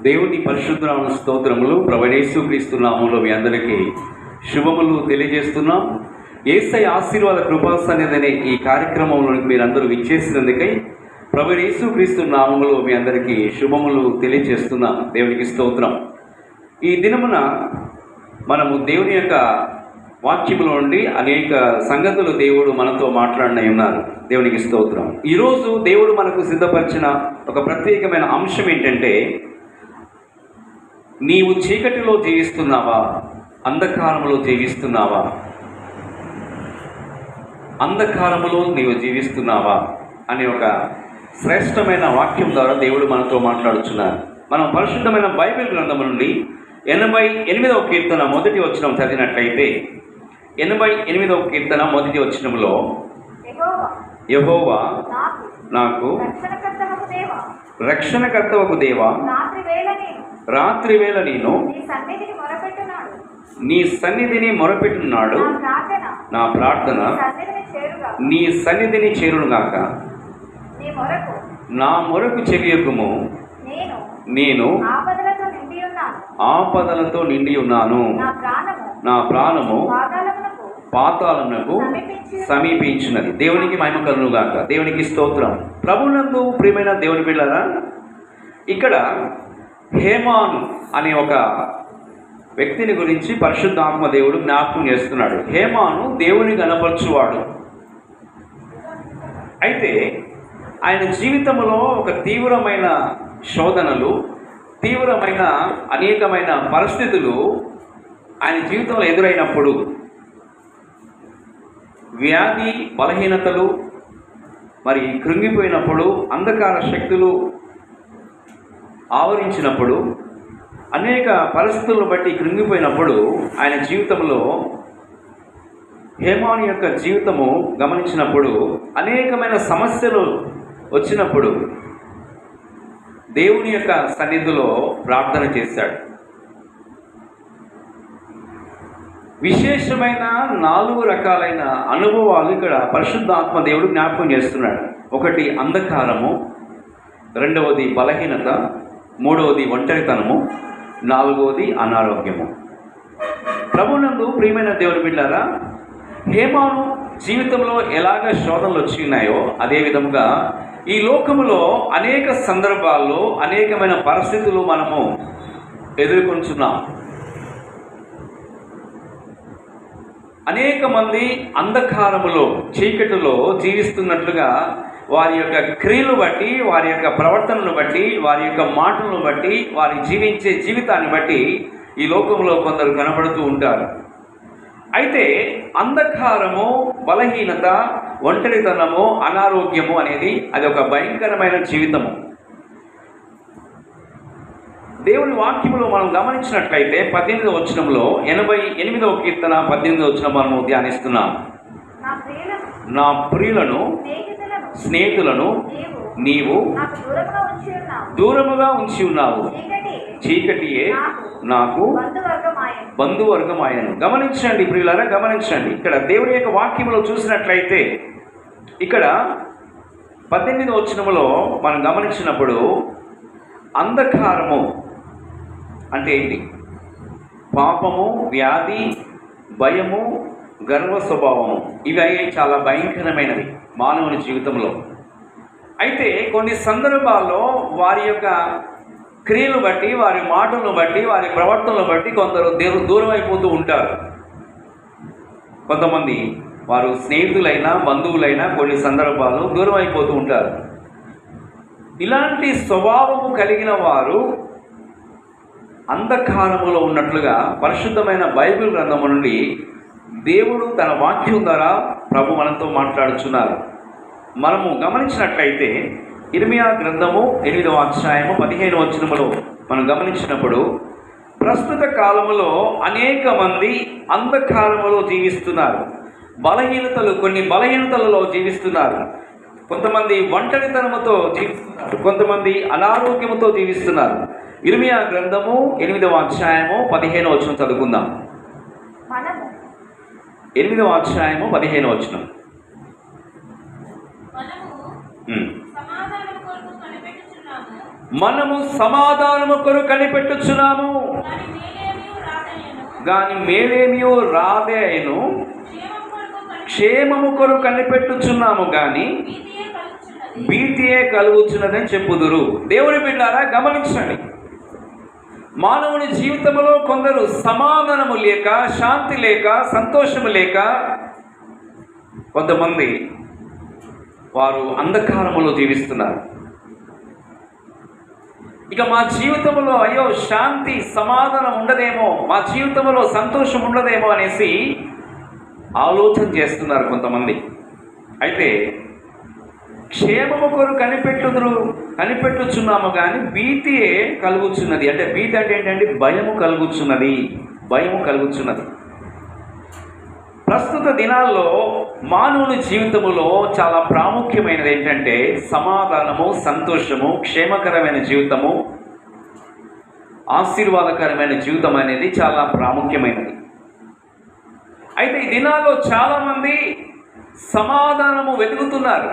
దేవుని పరిశుద్ధనామ స్తోత్రములు. ప్రభువైన యేసుక్రీస్తు నామములో మీ అందరికీ శుభములు తెలియజేస్తున్నాం. యేసయ్య ఆశీర్వాద కృపా సన్నిధి అనే ఈ కార్యక్రమంలోనికి మీరందరూ విచ్చేసినందుకై ప్రభువైన యేసుక్రీస్తు నామములో మీ అందరికీ శుభములు తెలియజేస్తున్నాం. దేవునికి స్తోత్రం. ఈ దినమున మనము దేవుని యొక్క వాక్యములో నుండి అనేక సంగతులు దేవుడు మనతో మాట్లాడిన ఉన్నారు. దేవునికి స్తోత్రం. ఈరోజు దేవుడు మనకు సిద్ధపరిచిన ఒక ప్రత్యేకమైన అంశం ఏంటంటే, నీవు చీకటిలో జీవిస్తున్నావా, అంధకారములో జీవిస్తున్నావా? అంధకారములో నీవు జీవిస్తున్నావా అనే ఒక శ్రేష్టమైన వాక్యం ద్వారా దేవుడు మనతో మాట్లాడుచున్నారు. మనం పరిశుద్ధమైన బైబిల్ గ్రంథం నుండి 88వ కీర్తన మొదటి వచనం చదివినట్లయితే, 88వ కీర్తన మొదటి వచనంలో, యెహోవా నాకు రక్షణకర్తవకు దేవా, రాత్రివేళ నేను నీ సన్నిధిని మొరపెట్టున్నాడు. నా ప్రార్థన నీ సన్నిధిని చేరునుగాక. నా మొరకు చెవియకుము, నేను ఆపదలతో నిండి ఉన్నాను. నా ప్రాణము పాతాళమునకు సమీపించినది. దేవునికి మహిమ కలుగునుగాక. దేవునికి స్తోత్రం. ప్రభువునందు ప్రియమైన దేవుని బిడ్డలారా, ఇక్కడ హేమాను అనే ఒక వ్యక్తిని గురించి పరిశుద్ధాత్మ దేవుడు జ్ఞాపకం చేస్తున్నాడు. హేమాను దేవుని గణపరచువాడు. అయితే ఆయన జీవితంలో ఒక తీవ్రమైన శోధనలు, తీవ్రమైన అనేకమైన పరిస్థితులు ఆయన జీవితంలో ఎదురైనప్పుడు, వ్యాధి బలహీనతలు, మరి కృంగిపోయినప్పుడు, అంధకార శక్తులు ఆవరించినప్పుడు, అనేక పరిస్థితులను బట్టి కృంగిపోయినప్పుడు ఆయన జీవితంలో, హేమాను యొక్క జీవితము గమనించినప్పుడు, అనేకమైన సమస్యలు వచ్చినప్పుడు దేవుని యొక్క సన్నిధిలో ప్రార్థన చేశాడు. విశేషమైన 4 రకాలైన అనుభవాలు ఇక్కడ పరిశుద్ధాత్మ దేవుడు జ్ఞాపకం చేస్తున్నాడు. ఒకటి అంధకారము, రెండవది బలహీనత, మూడవది ఒంటరితనము, నాలుగవది అనారోగ్యము. ప్రభువునందు ప్రియమైన దేవుని బిడ్డలారా, హేమాను జీవితంలో ఎలాగ శోధనలు వచ్చినాయో అదే విధముగా ఈ లోకములో అనేక సందర్భాల్లో అనేకమైన పరిస్థితులు మనము ఎదుర్కొంటున్నాం. అనేక మంది అంధకారములో, చీకటిలో జీవిస్తున్నట్లుగా వారి యొక్క క్రియలు బట్టి, వారి యొక్క ప్రవర్తనను బట్టి, వారి యొక్క మాటలను బట్టి, వారి జీవించే జీవితాన్ని బట్టి ఈ లోకంలో కొందరు కనబడుతూ ఉంటారు. అయితే అంధకారము, బలహీనత, ఒంటరితనము, అనారోగ్యము అనేది అది ఒక భయంకరమైన జీవితము. దేవుని వాక్యములో మనం గమనించినట్లయితే 18వ వచనంలో, 88వ కీర్తన 18వ వచనం మనము ధ్యానిస్తున్నాం. నా ప్రియులను, స్నేహితులను నీవు దూరముగా ఉంచి ఉన్నావు. చీకటియే నాకు బంధువర్గమాయను. గమనించండి ప్రియులారా, గమనించండి. ఇక్కడ దేవుని యొక్క వాక్యంలో చూసినట్లయితే, ఇక్కడ 18వ వచనములో మనం గమనించినప్పుడు, అంధకారము అంటే ఏంటి? పాపము, వ్యాధి, భయము, గర్వ స్వభావము. ఇవి చాలా భయంకరమైనవి మానవుని జీవితంలో. అయితే కొన్ని సందర్భాల్లో వారి యొక్క క్రియలు బట్టి, వారి మాటలను బట్టి, వారి ప్రవర్తనలు బట్టి కొందరు దూరం అయిపోతూ ఉంటారు. కొంతమంది వారు స్నేహితులైనా, బంధువులైనా కొన్ని సందర్భాల్లో దూరం అయిపోతూ ఉంటారు. ఇలాంటి స్వభావము కలిగిన వారు అంధకారములో ఉన్నట్లుగా పరిశుద్ధమైన బైబిల్ గ్రంథము నుండి దేవుడు తన వాక్యం ద్వారా ప్రభు మనతో మాట్లాడుచున్నారు. మనము గమనించినట్లయితే ఇర్మియా గ్రంథము 8వ అధ్యాయము 15వ వచనములో మనం గమనించినప్పుడు, ప్రస్తుత కాలములో అనేక మంది అంధకారములో జీవిస్తున్నారు. కొన్ని బలహీనతలలో జీవిస్తున్నారు. కొంతమంది ఒంటరితనముతో జీవిస్తున్నారు. కొంతమంది అనారోగ్యముతో జీవిస్తున్నారు. ఇర్మియా గ్రంథము 8వ అధ్యాయము 15వ వచనం చదువుకుందాం. 8వ అధ్యాయము 15వ వచనం. మనము సమాధానము కొరకు కనిపెట్టుచున్నాము, గాని మేలేమియో రాదేను. క్షేమము కొరకు కనిపెట్టుచున్నాము గాని భీతియే కలుగుచున్నదని చెప్పుదురు. దేవుని బిడ్డారా, గమనించండి. మానవుని జీవితంలో కొందరు సమాధానము లేక, శాంతి లేక, సంతోషము లేక, కొంతమంది వారు అంధకారములో జీవిస్తున్నారు. ఇక మా జీవితంలో అయ్యో శాంతి సమాధానం ఉండదేమో, మా జీవితంలో సంతోషం ఉండదేమో అనేసి ఆలోచన చేస్తున్నారు కొంతమంది. అయితే క్షేమము కొరకు కనిపెట్టుచున్నాము కానీ భీతియే కలుగుచున్నది. అంటే భీతి అంటే ఏంటంటే భయము కలుగుచున్నది. ప్రస్తుత దినాల్లో మానవుని జీవితములో చాలా ప్రాముఖ్యమైనది ఏంటంటే సమాధానము, సంతోషము, క్షేమకరమైన జీవితము, ఆశీర్వాదకరమైన జీవితం అనేది చాలా ప్రాముఖ్యమైనది. అయితే ఈ దినాల్లో చాలామంది సమాధానము వెతుకుతున్నారు.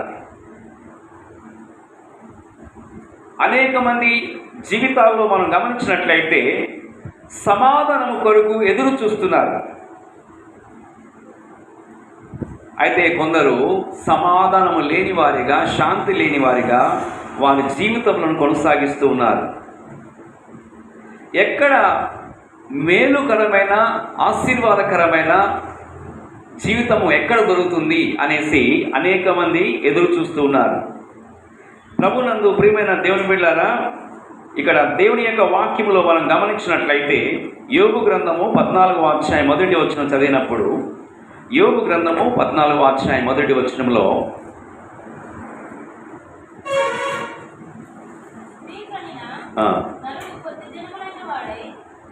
అనేక మంది జీవితాల్లో మనం గమనించినట్లయితే సమాధానము కొరకు ఎదురు చూస్తున్నారు. అయితే కొందరు సమాధానము లేని వారిగా, శాంతి లేని వారిగా వారి జీవితంలో కొనసాగిస్తూ ఉన్నారు. ఎక్కడ మేలుకరమైన, ఆశీర్వాదకరమైన జీవితము ఎక్కడ దొరుకుతుంది అనేసి అనేక మంది ఎదురు చూస్తూ ఉన్నారు. ప్రభునందు ప్రియమైన దేవుని బిడ్డలారా, ఇక్కడ దేవుని యొక్క వాక్యములో మనం గమనించినట్లయితే యోబు గ్రంథము 14వ అధ్యాయం 1వ వచనం చదివినప్పుడు, యోబు గ్రంథము 14వ అధ్యాయం 1వ వచనంలో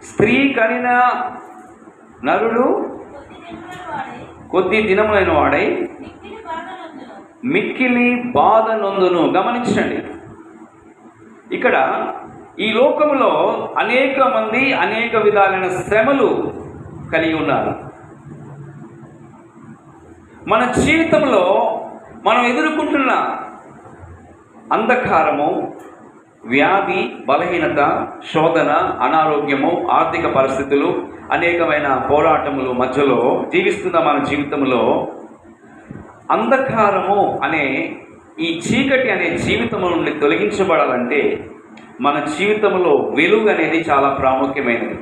స్త్రీ కనిన నరుడు కొద్ది దినములైన వాడై మిక్కిలి బాధ నొందును. గమనించండి, ఇక్కడ ఈ లోకములో అనేక మంది అనేక విధాలైన శ్రమలు కలిగి ఉన్నారు. మన జీవితంలో మనం ఎదుర్కొంటున్న అంధకారము, వ్యాధి, బలహీనత, శోధన, అనారోగ్యము, ఆర్థిక పరిస్థితులు, అనేకమైన పోరాటములు మధ్యలో జీవిస్తున్న మన జీవితంలో అంధకారము అనే ఈ చీకటి అనే జీవితం నుండి తొలగించబడాలంటే మన జీవితంలో వెలుగు అనేది చాలా ప్రాముఖ్యమైనది.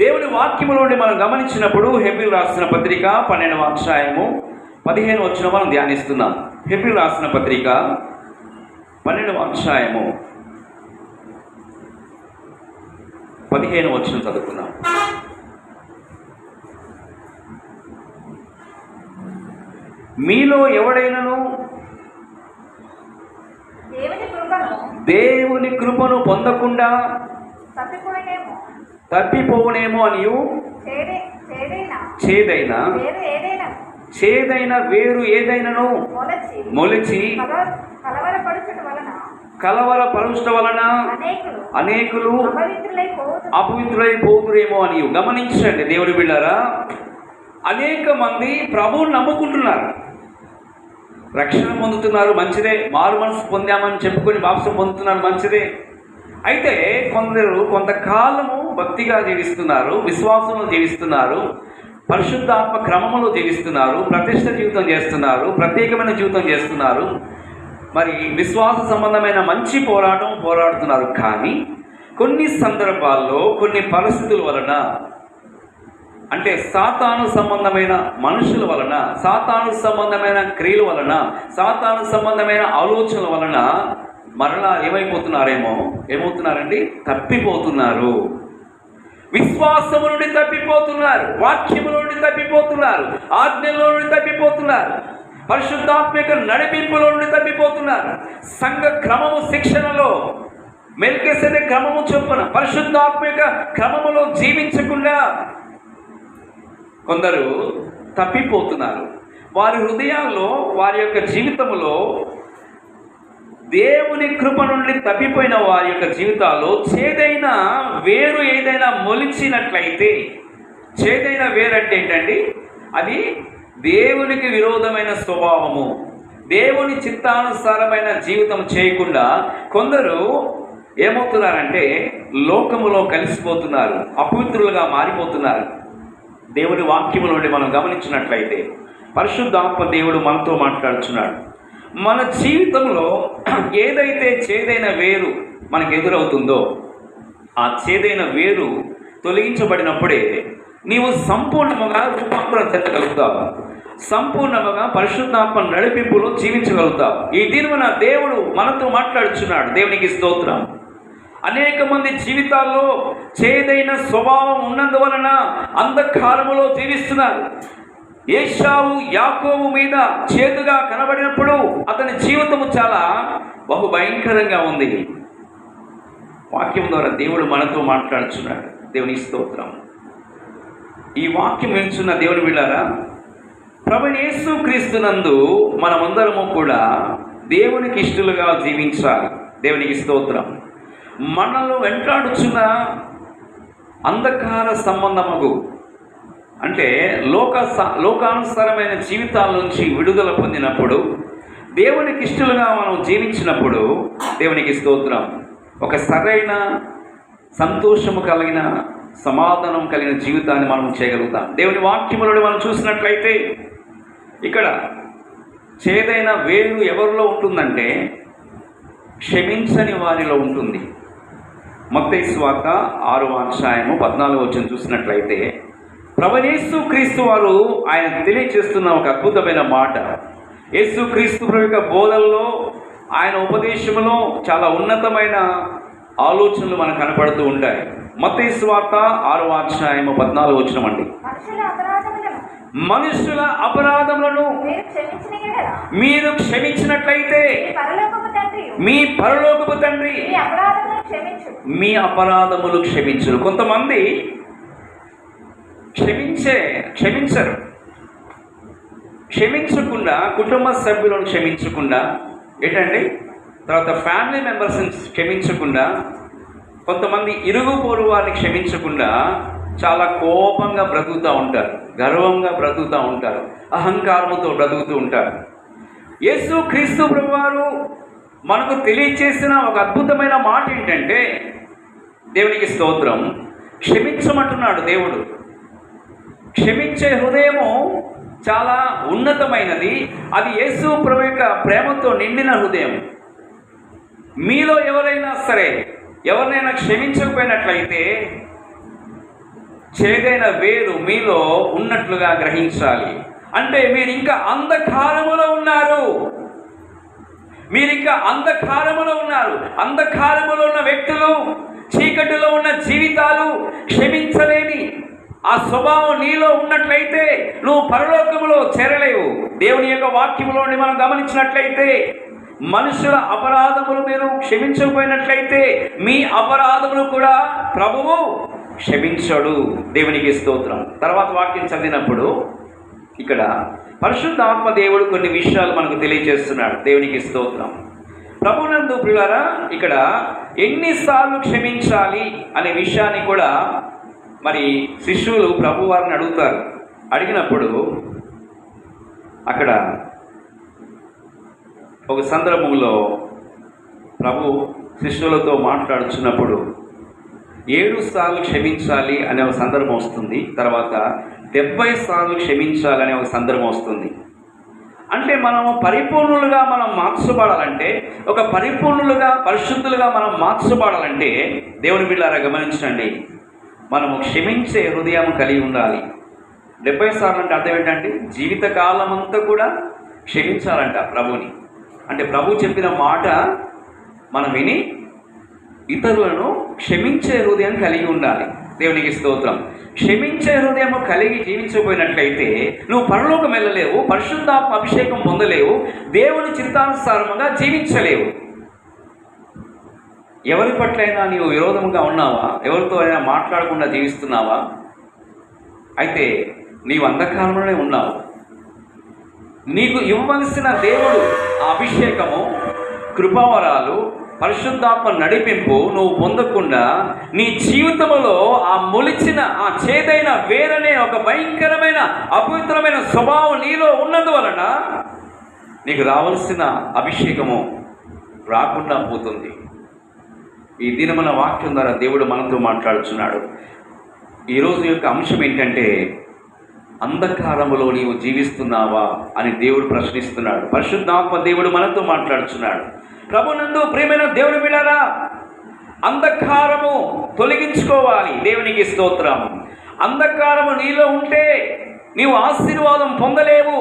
దేవుని వాక్యములోని మనం గమనించినప్పుడు హెబ్రీయులకు రాసిన పత్రిక 12వ అధ్యాయము 15వ వచనం మనం ధ్యానిస్తున్నాం. హెబ్రీయులకు రాసిన పత్రిక 12వ అధ్యాయము 15వ వచనం చదువుకుందాం. మీలో ఎవడైనను దేవుని కృపను పొందకుండా తప్పిపోవునేమో అనియు చేదైన వేరు ఏదైనను మొలిచి కలవరపరుచుట వలన అనేకులు అపవిత్రులైపోతురేమో అని గమనించండి. దేవుని బిడ్డారా, అనేక మంది ప్రభువుని నమ్ముకుంటున్నారు, రక్షణ పొందుతున్నారు, మంచిదే. మారు మనసు పొందామని చెప్పుకొని బాప్సం పొందుతున్నారు, మంచిదే. అయితే కొందరు కొంతకాలము భక్తిగా జీవిస్తున్నారు, విశ్వాసంలో జీవిస్తున్నారు, పరిశుద్ధాత్మ క్రమంలో జీవిస్తున్నారు, ప్రతిష్ట జీవితం చేస్తున్నారు, ప్రత్యేకమైన జీవితం చేస్తున్నారు, మరి విశ్వాస సంబంధమైన మంచి పోరాడుతున్నారు. కానీ కొన్ని సందర్భాల్లో, కొన్ని పరిస్థితుల వలన, అంటే సాతాను సంబంధమైన మనుషుల వలన, సాతాను సంబంధమైన క్రియల వలన, సాతాను సంబంధమైన ఆలోచనల వలన మరలా ఏమవుతున్నారండి? తప్పిపోతున్నారు. విశ్వాసము నుండి తప్పిపోతున్నారు, వాక్యము నుండి తప్పిపోతున్నారు, ఆజ్ఞలో నుండి తప్పిపోతున్నారు, పరిశుద్ధాత్మిక నడిపింపులో నుండి తప్పిపోతున్నారు. సంఘ క్రమము శిక్షణలో మెల్కీసెదెకు క్రమము చొప్పున పరిశుద్ధాత్మిక క్రమములో జీవించకుండా కొందరు తప్పిపోతున్నారు. వారి హృదయాల్లో, వారి యొక్క జీవితంలో దేవుని కృప నుండి తప్పిపోయిన వారి యొక్క జీవితాల్లో చేదైన వేరు ఏదైనా మొలిచినట్లయితే, చేదైన వేరు అంటే ఏంటండి? అది దేవునికి విరోధమైన స్వభావము, దేవుని చిత్తానుసారమైన జీవితం చేయకుండా కొందరు ఏమవుతున్నారంటే లోకములో కలిసిపోతున్నారు, అపవిత్రులుగా మారిపోతున్నారు. దేవుని వాక్యములో నుండి మనం గమనించినట్లయితే పరిశుద్ధాత్మ దేవుడు మనతో మాట్లాడుచున్నాడు. మన జీవితంలో ఏదైతే చేదైన వేరు మనకు ఎదురవుతుందో ఆ చేదైన వేరు తొలగించబడినప్పుడే నీవు సంపూర్ణముగా రూపాంతరం చెందగలుగుతావు, సంపూర్ణముగా పరిశుద్ధాత్మ నడిపింపులో జీవించగలుగుతావు. ఈ దినమున దేవుడు మనతో మాట్లాడుచున్నాడు. దేవునికి స్తోత్రం. అనేక మంది జీవితాల్లో చేదైన స్వభావం ఉన్నందువలన అంధకారములో జీవిస్తున్నారు. ఏశావు యాకోబు మీద చేదుగా కనబడినప్పుడు అతని జీవితము చాలా బహుభయంకరంగా ఉంది. వాక్యం ద్వారా దేవుడు మనతో మాట్లాడుచున్నాడు. దేవుని స్తోత్రం. ఈ వాక్యం వింటున్న దేవుని బిడ్డలారా, ప్రభువైన యేసుక్రీస్తునందు మనమందరము కూడా దేవునికి ఇష్టలుగా జీవించాలి. దేవునికి స్తోత్రం. మనలో వెంటాడుచున్న అంధకార సంబంధముగు అంటే లోకానుసారమైన జీవితాల నుంచి విడుదల పొందినప్పుడు, దేవునికి ఇష్టలుగా మనం జీవించినప్పుడు, దేవునికి స్తోత్రం, ఒక సరైన సంతోషము కలిగిన సమాధానం కలిగిన జీవితాన్ని మనం చేయగలుగుతాం. దేవుని వాక్యములను మనం చూసినట్లయితే ఇక్కడ చేదైన వేరు ఎవరిలో ఉంటుందంటే క్షమించని వారిలో ఉంటుంది. మత్తయి సువార్త 6వ అధ్యాయము 14వ వచనం చూసినట్లయితే ప్రభువైన యేసుక్రీస్తు వారు ఆయన తెలియజేస్తున్న ఒక అద్భుతమైన మాట. యేసుక్రీస్తు ప్రభు యొక్క బోధనలో, ఆయన ఉపదేశంలో చాలా ఉన్నతమైన ఆలోచనలు మనకు కనపడుతూ ఉంటాయి. మత్తయి సువార్త 6వ అధ్యాయము 14వ వచనం అండి. మనుషుల అపరాధములను మీరు క్షమించినట్లయితే మీ పరలోకపు తండ్రి మీ అపరాధములు క్షమించును. కొంతమంది క్షమించరు. క్షమించకుండా, కుటుంబ సభ్యులను క్షమించకుండా, ఏంటండి తర్వాత ఫ్యామిలీ మెంబర్స్ని క్షమించకుండా, కొంతమంది ఇరుగు పొరుగు వారిని క్షమించకుండా చాలా కోపంగా బ్రతుకుతూ ఉంటారు, గర్వంగా బ్రతుకుతూ ఉంటారు, అహంకారముతో బ్రతుకుతూ ఉంటారు. యేసుక్రీస్తు ప్రభువారు మనకు తెలియచేసిన ఒక అద్భుతమైన మాట ఏంటంటే, దేవునికి స్తోత్రం, క్షమించమంటున్నాడు దేవుడు. క్షమించే హృదయము చాలా ఉన్నతమైనది. అది యేసు ప్రభు యొక్క ప్రేమతో నిండిన హృదయం. మీలో ఎవరైనా సరే ఎవరినైనా క్షమించకపోయినట్లయితే చేదైన వేరు మీలో ఉన్నట్లుగా గ్రహించాలి. అంటే మీరు ఇంకా అంధకారములో ఉన్నారు. అంధకారములో ఉన్న వ్యక్తులు, చీకటిలో ఉన్న జీవితాలు, క్షమించలేని ఆ స్వభావం నీలో ఉన్నట్లయితే నువ్వు పరలోకములో చేరలేవు. దేవుని యొక్క వాక్యములోని మనం గమనించినట్లయితే మనుషుల అపరాధములు మీరు క్షమించకపోయినట్లయితే మీ అపరాధములు కూడా ప్రభువు క్షమించడు. దేవునికి స్తోత్రం. తర్వాత వాక్యం చదివినప్పుడు ఇక్కడ పరిశుద్ధాత్మ దేవుడు కొన్ని విషయాలు మనకు తెలియజేస్తున్నాడు. దేవునికి స్తోత్రం. ప్రభునందు ప్రియులారా, ఇక్కడ ఎన్నిసార్లు క్షమించాలి అనే విషయాన్ని కూడా మరి శిష్యులు ప్రభు వారిని అడుగుతారు. అడిగినప్పుడు అక్కడ ఒక సందర్భంలో ప్రభు శిష్యులతో మాట్లాడుచున్నప్పుడు 7 సార్లు క్షమించాలి అనే ఒక సందర్భం వస్తుంది. తర్వాత 70 సార్లు క్షమించాలి అనే ఒక సందర్భం వస్తుంది. అంటే మనము పరిపూర్ణులుగా మనం మార్చబడాలంటే, ఒక పరిపూర్ణులుగా పరిశుద్ధులుగా మనం మార్చబడాలంటే, దేవుని బిడ్డలారా గమనించండి, మనము క్షమించే హృదయం కలిగి ఉండాలి. 70 సార్లు అంటే అర్థం ఏంటంటే జీవితకాలం అంతా కూడా క్షమించాలంట ప్రభుని. అంటే ప్రభు చెప్పిన మాట మనం విని ఇతరులను క్షమించే హృదయం కలిగి ఉండాలి. దేవునికి స్తోత్రం. క్షమించే హృదయం కలిగి జీవించకపోయినట్లయితే నువ్వు పరలోకం వెళ్ళలేవు, పరిశుద్ధాత్మ అభిషేకం పొందలేవు, దేవుని చిత్తానుసారముగా జీవించలేవు. ఎవరి పట్లైనా నీవు విరోధముగా ఉన్నావా? ఎవరితో అయినా మాట్లాడకుండా జీవిస్తున్నావా? అయితే నీవు అంధకారంలోనే ఉన్నావు. నీకు ఇవ్వవలసిన దేవుడు అభిషేకము, కృపావరాలు, పరిశుద్ధాత్మ నడిపింపు నువ్వు పొందకుండా నీ జీవితంలో ఆ మొలిచిన ఆ చేదైన వేరనే ఒక భయంకరమైన అపవిత్రమైన స్వభావం నీలో ఉన్నందువలన నీకు రావాల్సిన అభిషేకము రాకుండా పోతుంది. ఈ దినమున వాక్యం ద్వారా దేవుడు మనతో మాట్లాడుచున్నాడు. ఈరోజు యొక్క అంశం ఏంటంటే, అంధకారములో నీవు జీవిస్తున్నావా అని దేవుడు ప్రశ్నిస్తున్నాడు. పరిశుద్ధాత్మ దేవుడు మనతో మాట్లాడుచున్నాడు. ప్రభునందు ప్రియమైన దేవుని బిడ్డలారా, అంధకారము తొలగించుకోవాలి. దేవునికి స్తోత్రం. అంధకారము నీలో ఉంటే నీవు ఆశీర్వాదం పొందలేవు.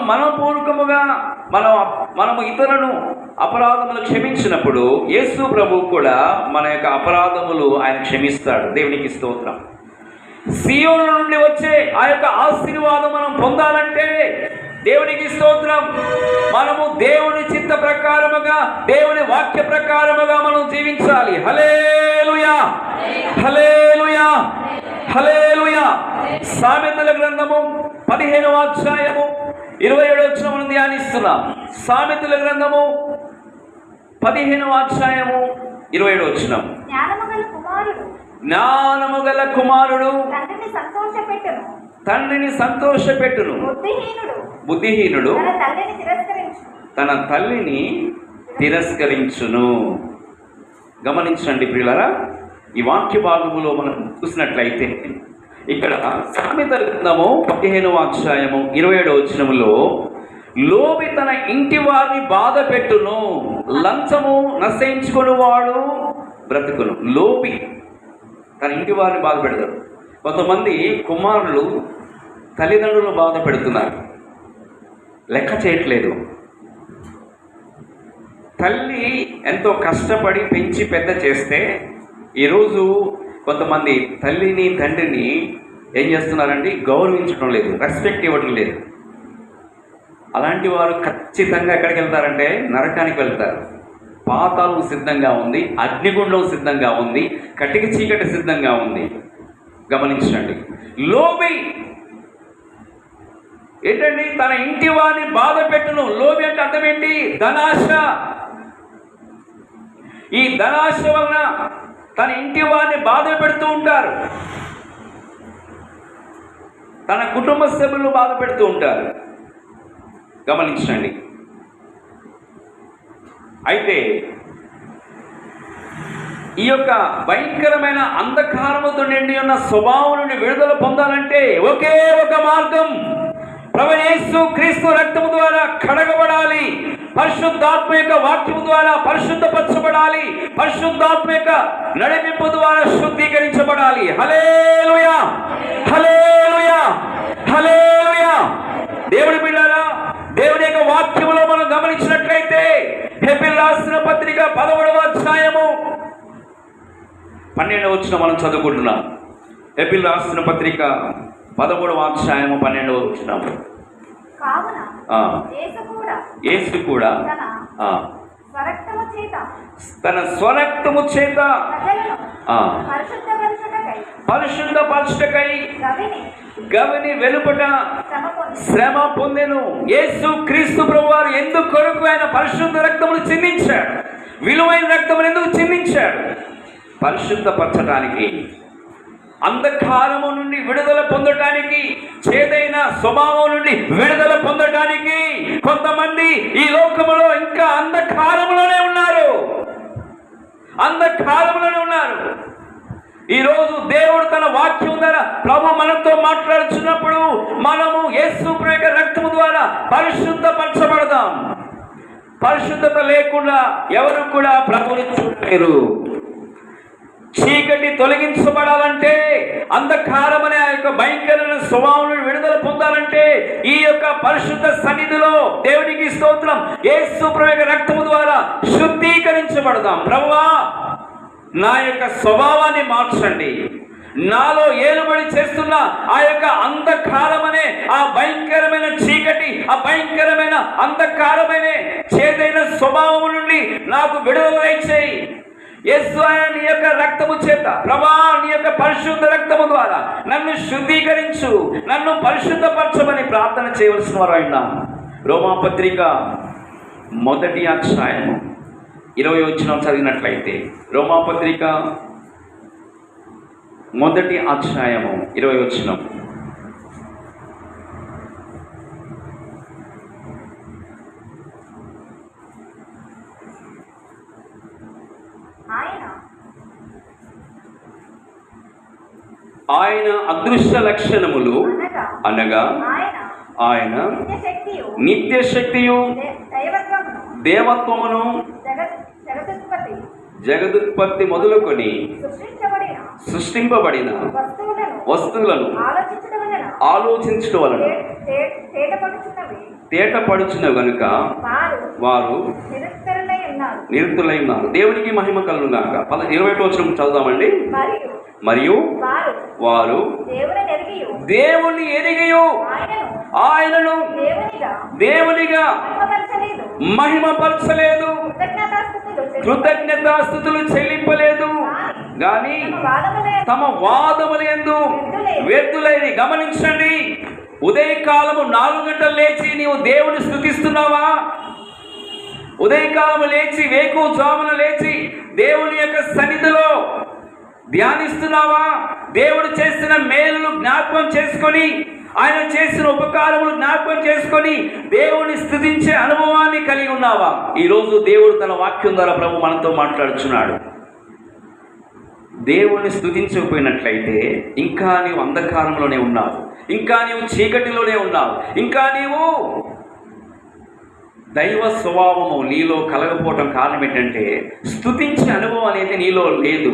మనపూర్వకముగా మనము ఇతరులను అపరాధములు క్షమించినప్పుడు యేసు ప్రభు కూడా మన యొక్క అపరాధములు ఆయన క్షమిస్తాడు. దేవునికి స్తోత్రం. సీయోను నుండి వచ్చే ఆ యొక్క ఆశీర్వాదం మనం పొందాలంటే దేవునికి స్తోత్రం, మనము దేవుని చిత్త ప్రకారముగా, దేవుని వాక్య ప్రకారముగా మనం జీవించాలి. హల్లెలూయా, హల్లెలూయా, హల్లెలూయా. సామెతల గ్రంథము 15వ అధ్యాయము 27వ వచనం మనం ధ్యానిస్తున్నాం. సామెతల గ్రంథము 15వ అధ్యాయము 27వ వచనం. జ్ఞానము గల కుమారుడు తండ్రిని సంతోషపెట్టును, బుద్ధిహీనుడు తన తల్లిని తిరస్కరించును. గమనించండి ప్రియులారా, ఈ వాక్య భాగములో మనం చూసినట్లయితే ఇక్కడ సామెతల గ్రంథము 15వ అధ్యాయము 27వ వచనములో, లోబి తన ఇంటి వారిని బాధ పెట్టును, లంచము నశించుకునివాడు బ్రతుకును. లోబి తన ఇంటి వారిని బాధ పెడతాడు. కొంతమంది కుమారులు తల్లిదండ్రులు బాధ పెడుతున్నారు, లెక్క చేయట్లేదు. తల్లి ఎంతో కష్టపడి పెంచి పెద్ద చేస్తే ఈరోజు కొంతమంది తల్లిని తండ్రిని ఏం చేస్తున్నారండి, గౌరవించడం లేదు, రెస్పెక్ట్ ఇవ్వడం లేదు. అలాంటి వారు ఖచ్చితంగా ఎక్కడికి వెళ్తారంటే నరకానికి వెళ్తారు. పాతాళం సిద్ధంగా ఉంది, అగ్నిగుండం సిద్ధంగా ఉంది, కటిక చీకటి సిద్ధంగా ఉంది. గమనించండి. లోబి ఏంటండి, తన ఇంటి వారిని బాధ పెట్టును. లోబి అంటే అర్థం ఏంటి? ధనాశ. ఈ ధనాశ వలన తన ఇంటి వారిని బాధ పెడుతూ ఉంటారు, తన కుటుంబ సభ్యులు బాధ పెడుతూ ఉంటారు. గమనించండి. అయితే ఈ యొక్క భయంకరమైన అంధకారముతో నిండి ఉన్న స్వభావం నుండి విడుదల పొందాలంటే ఒకే ఒక మార్గం, ప్రభువైన యేసు క్రీస్తు రక్తము ద్వారా కడగబడాలి, పరిశుద్ధాత్మ యొక్క వాక్యము ద్వారా పరిశుద్ధపరచబడాలి, పరిశుద్ధాత్మ యొక్క నడిపింపు ద్వారా శుద్ధీకరించబడాలి. హల్లెలూయా, హల్లెలూయా, హల్లెలూయా. దేవుని బిడ్డలారా, దేవుని యొక్క వాక్యములో మనం గమనించినట్లయితే హెబ్రీయులకు రాసిన పత్రిక 11వ అధ్యాయము 12వ వచనం మనం చదువుకుంటున్నాం. హెబ్రీయులకు రాసిన పత్రిక 13వ అధ్యాయము 12వ వచనం. యేసు కూడా తన స్వరక్తము చేత పరిశుద్ధపరచుటకై గవిని వెలుపట శ్రమ పొందెను. యేసు క్రీస్తు ప్రభువారు ఎందుకు కొరకు ఆయన పరిశుద్ధ రక్తమును చిందించాడు? విలువైన రక్తమును ఎందుకు చిందించాడు? పరిశుద్ధపరచడానికి, అంధకారము నుండి విడుదల పొందటానికి, చేదైన స్వభావం నుండి విడుదల పొందటానికి. కొంతమంది ఈ లోకములో ఇంకా అంధకారములోనే ఉన్నారు, అంధకారములోనే ఉన్నారు. ఈరోజు దేవుడు తన వాక్యం ద్వారా ప్రభు మనతో మాట్లాడుతున్నప్పుడు మనము యేసు యొక్క రక్తము ద్వారా పరిశుద్ధపరచబడదాం. పరిశుద్ధత లేకుండా ఎవరు కూడా ప్రభువుని చూడలేరు. చీకటి తొలగించబడాలంటే, అంధకారం అనే ఆ యొక్క భయంకరమైన స్వభావం నుండి విడుదల పొందాలంటే ఈ యొక్క పరిశుద్ధ సన్నిధిలో దేవునికి స్తోత్రం, యేసు యొక్క రక్తము ద్వారా శుద్ధీకరించబడదాం. ప్రభువా, నా యొక్క స్వభావాన్ని మార్చండి, నాలో ఏలుబడి చేస్తున్న ఆ యొక్క అంధకారమనే ఆ భయంకరమైన చీకటి, ఆ భయంకరమైన అంధకారమైన చేదైన స్వభావం నుండి నాకు విడుదల దయచేయి. యేసయ్యా, నీ యొక్క రక్తము చేత, ప్రభా నీ యొక్క పరిశుద్ధ రక్తము ద్వారా నన్ను శుద్ధీకరించు, నన్ను పరిశుద్ధపరచమని ప్రార్థన చేయవలసిన వారు ఆయన. రోమాపత్రిక 1వ అధ్యాయం 20వ వచనం చదివినట్లయితే, రోమాపత్రిక 1వ అధ్యాయము 20వ వచనం. ఆయన అదృశ్య లక్షణములు అనగా ఆయన నిత్య శక్తియు దేవత్వమును జగదుత్పత్తి మొదలుకొని సృష్టింపబడిన వస్తువులను ఆలోచించడం వలన తేటపడుచున్న గనుక వారు నిరుక్తులై ఉన్నారు. దేవునికి మహిమ కలుగును గాక. 21వ వచనం చదువుదామండి. మరియు వారు దేవుని ఎరిగియు ఆయనను దేవునిగా మహిమపరచలేదు, కృతజ్ఞతాస్తుతులు చెల్లింపలేదు, గాని తమ వాదములందు వ్యర్థులైన. గమనించండి, ఉదయకాలము 4 గంటలు లేచి నీవు దేవుని స్తుతిస్తున్నావా? ఉదయకాలము లేచి వేకువజామున లేచి దేవుని యొక్క సన్నిధిలో ధ్యానిస్తున్నావా? దేవుడు చేసిన మేలును జ్ఞాపకం చేసుకొని, ఆయన చేసిన ఉపకారములు జ్ఞాపకం చేసుకొని దేవుని స్తుతించే అనుభవాన్ని కలిగి ఉన్నావా? ఈరోజు దేవుడు తన వాక్యం ద్వారా ప్రభు మనతో మాట్లాడుచున్నాడు. దేవుని స్తుతించకపోయినట్లయితే ఇంకా నీవు అంధకారంలోనే ఉన్నావు, ఇంకా నీవు చీకటిలోనే ఉన్నావు, ఇంకా నీవు దైవ స్వభావము నీలో కలగపోవటం కారణం ఏంటంటే స్తుతించే అనుభవం అనేది నీలో లేదు.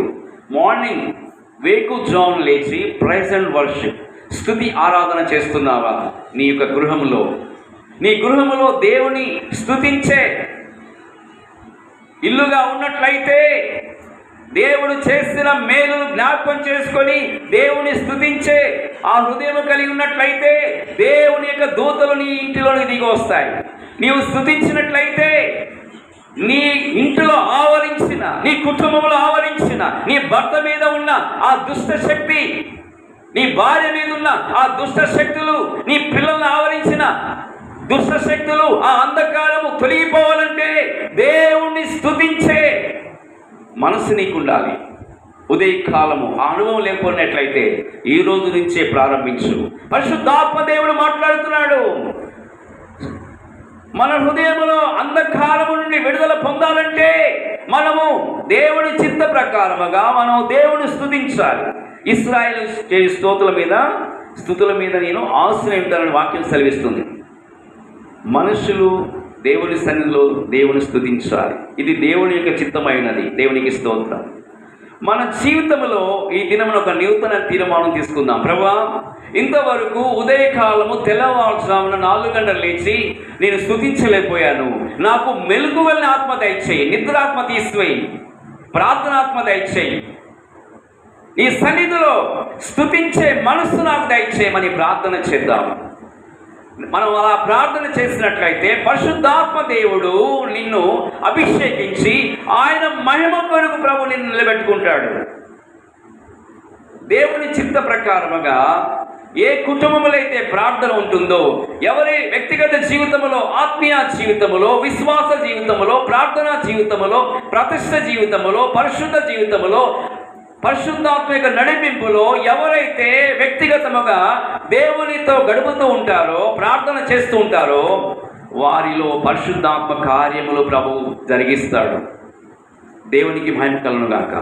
మార్నింగ్ వేకువజామున లేచి ప్రైజ్ అండ్ వర్షిప్, స్తుతి ఆరాధన చేస్తున్నావా? నీ యొక్క గృహంలో, నీ గృహంలో దేవుని స్తుతించే ఇల్లుగా ఉన్నట్లయితే, దేవుడు చేసిన మేలును జ్ఞాపకం చేసుకొని దేవుని స్తుతించే ఆ హృదయం కలిగి ఉన్నట్లయితే దేవుని యొక్క దూతలు నీ ఇంటిలోకి దిగి వస్తాయి. నీవు స్తుతించినట్లయితే నీ ఇంటిలో ఆవరించిన, నీ కుటుంబంలో ఆవరించిన, నీ భర్త మీద ఉన్న ఆ దుష్ట శక్తి, నీ భార్య మీద ఉన్న ఆ దుష్ట శక్తులు, నీ పిల్లల్ని ఆవరించిన దుష్ట శక్తులు, ఆ అంధకారము తొలగిపోవాలంటే దేవుణ్ణి స్తుతించే మనసు నీకు ఉండాలి. ఉదయకాలము ఆ అనుభవం లేకపోయినట్లయితే ఈ రోజు నుంచే ప్రారంభించు. పరిశుద్ధాత్మ దేవుడు మాట్లాడుతున్నాడు. మన హృదయంలో అంధకారము నుండి విడుదల పొందాలంటే మనము దేవుని చిత్త ప్రకారముగా మనం దేవుని స్తుతించాలి. ఇశ్రాయేలు స్తుతుల మీద నేను ఆశ్రయించాలని వాక్యం సెలవిస్తుంది. మనుషులు దేవుని సన్నిధిలో దేవుని స్తుతించాలి. ఇది దేవుని యొక్క చిత్తమైనది. దేవునికి స్తోత్రం. మన జీవితంలో ఈ దినమున ఒక నూతన తీర్మానం తీసుకుందాం. ప్రభువా, ఇంతవరకు ఉదయకాలము తెల్లవారుజామున 4 గంటలు లేచి నేను స్తుతించలేకపోయాను. నాకు మెలకువల్ని ఆత్మ దయచేయి, నిద్రాత్మ తీసివేయి, ప్రార్థనాత్మ దయచేయి, ఈ సన్నిధిలో స్తుతించే మనస్సు నాకు దయచేయమని ప్రార్థన చేద్దాం. మనం అలా ప్రార్థన చేసినట్లయితే పరిశుద్ధాత్మ దేవుడు నిన్ను అభిషేకించి ఆయన మహిమ కొరకు ప్రభు నిన్ను నిలబెట్టుకుంటాడు. దేవుని చిత్త ప్రకారముగా ఏ కుటుంబంలో అయితే ప్రార్థన ఉంటుందో, ఎవరి వ్యక్తిగత జీవితంలో, ఆత్మీయ జీవితంలో, విశ్వాస జీవితంలో, ప్రార్థనా జీవితంలో, ప్రతిష్ఠ జీవితంలో, పరిశుద్ధ జీవితంలో, పరిశుద్ధాత్మిక నడిపింపులో ఎవరైతే వ్యక్తిగతముగా దేవునితో గడుపుతూ ఉంటారో, ప్రార్థన చేస్తూ ఉంటారో, వారిలో పరిశుద్ధాత్మ కార్యములు ప్రభు జరిగిస్తాడు. దేవునికి మహిమ కలుగును గాక.